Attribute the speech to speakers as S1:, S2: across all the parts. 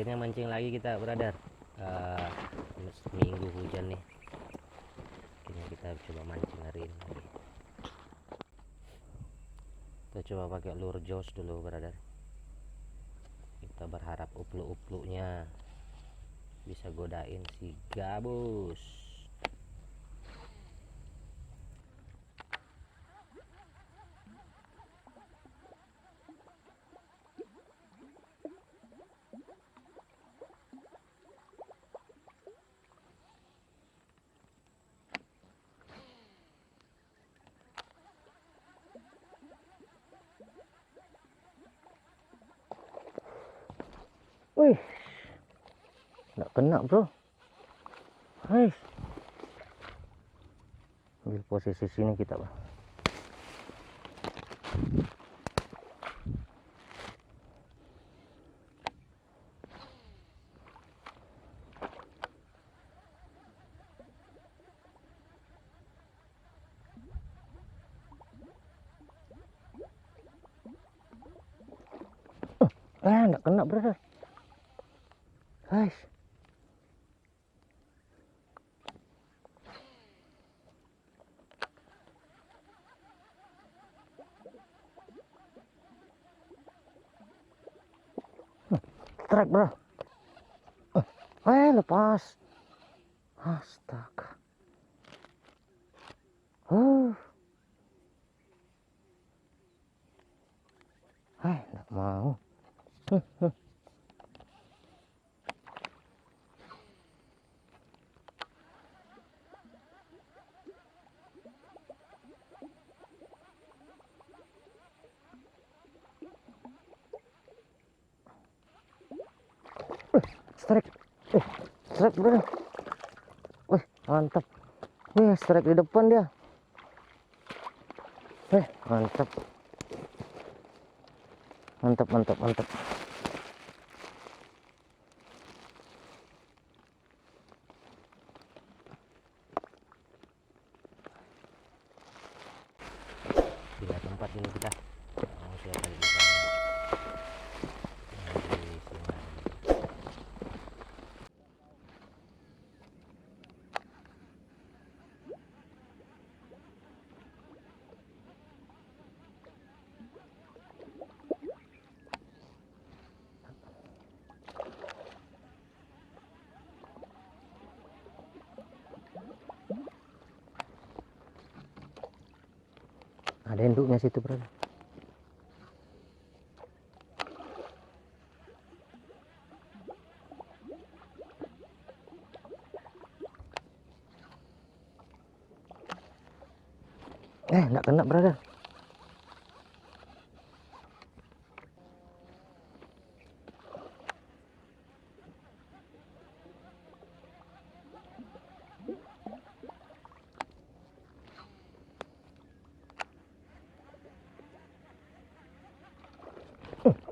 S1: Akhirnya mancing lagi kita, brother. Minggu hujan nih. Akhirnya kita coba mancing hari ini lagi. Kita coba pakai lure jos dulu, brother. Kita berharap upluk-upluknya bisa godain si gabus. Wih, nggak kena, bro. Hai, ambil posisi sini kita, bang. Nggak kena, brother. Guys, strike, bro. Lepas. Astaga. Nggak mau. Strike. Strike, bro. Wih, mantap. Nih, strike di depan dia. Mantap. Mantap, mantap, mantap. Pindah tempat ini kita. Langsung akan di sana. Di sungai. Ada induknya situ, bro. Nggak kena, brother.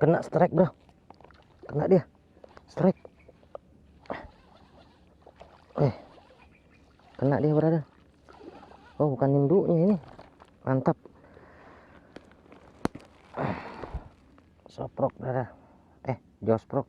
S1: Kena strike, bro. Kena dia. Strike. Kena dia, brother. Oh, bukan induknya ini. Mantap. Soprok, brother. Josprok.